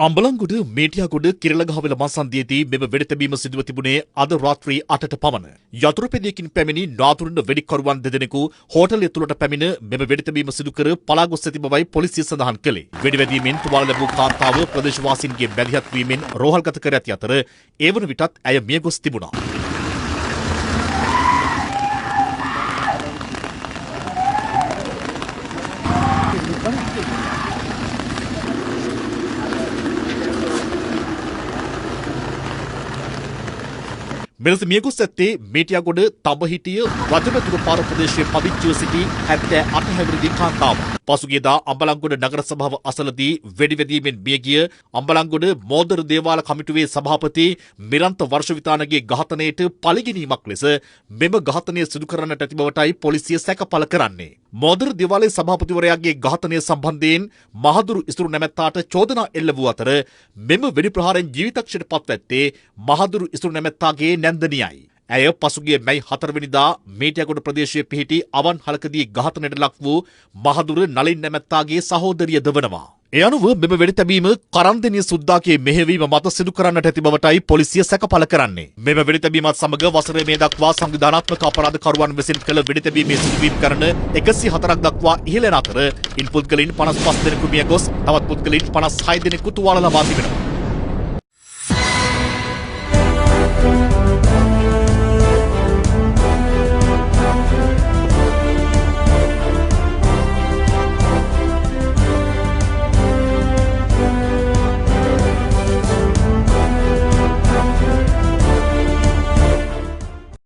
අම්බලන්ගොඩ මේටියාගොඩ කිරළගහවෙල මංසන්දියේදී මෙම වෙඩිතැබීම සිදුව තිබුණේ අද රාත්‍රී 8ට පමණ. යතුරුපෙදියකින් පැමිණි නාතුරුණ වෙඩිකරුවන් දෙදෙනෙකු හෝටලය තුළට පැමිණ මෙම වෙඩිතැබීම සිදු කර පලා ගොස් ඇති බවයි පොලිසිය සඳහන් කළේ. වෙඩිවැදීමෙන් තුවාල ලැබූ කාන්තාව ප්‍රදේශවාසීන්ගේ මැදිහත් වීමෙන් රෝහල්ගත කර ඇති අතර ඒ වන විටත් ඇය මිය ගොස් තිබුණා. මෙලෙස මියගොස් ඇත්තේ මේටියාගොඩ තඹහිටිය රජමැදුර පාර ප්‍රදේශයේ පදිංචිව සිටි 78 හැවිරිදි කාන්තාව. පසුගියදා අම්බලන්ගොඩ නගර සභාව අසලදී වෙඩිවැදීමෙන් මියගිය අම්බලන්ගොඩ මෝදර දේවාල කමිටුවේ සභාපති මිරන්ත වර්ෂවිතානගේ ඝාතනයට පළිගැනීමක් ලෙස මෙම ඝාතනය සිදු කරන්නට ඇති බවටයි පොලිසිය සැකපල කරන්නේ. මෝදර දේවාලයේ සභාපතිවරයාගේ ඝාතනය සම්බන්ධයෙන් මහදුරු ඉසුරු නැමැත්තාට චෝදනා එල්ල වූ අතර මෙම වෙඩි ප්‍රහාරයෙන් ජීවිතක්ෂයට පත්වැත්තේ මහදුරු ඉසුරු නැමැත්තාගේ නැන්දනියයි. ඇය පසුගිය මැයි 4 වෙනිදා මේටියාගොඩ ප්‍රදේශයේ පිහිටි අවන්හලකදී ඝාතනයට ලක් වූ මහදුර නලින් නැමැත්තාගේ සහෝදරියද වනවා. ඒ අනුව මෙම වෙඩිතැබීම කරන්දෙනිය සුද්දාගේ මෙහෙයවීම මත සිදු කරන්නට ඇති බවටයි පොලිසිය සැකපල කරන්නේ. මෙම වෙඩිතැබීමත් සමග වසරේ මේ දක්වා සංවිධානාත්මක අපරාධකරුවන් විසින් කළ වෙඩිතැබීමේ සිදුවීම් කරන 104ක් දක්වා ඉහළ යන අතර ඉන් පුද්ගලයන් 55 දෙනෙකු මිය ගොස් තවත් පුද්ගලයන් 56 දෙනෙකු තුවාල ලබා තිබෙනවා.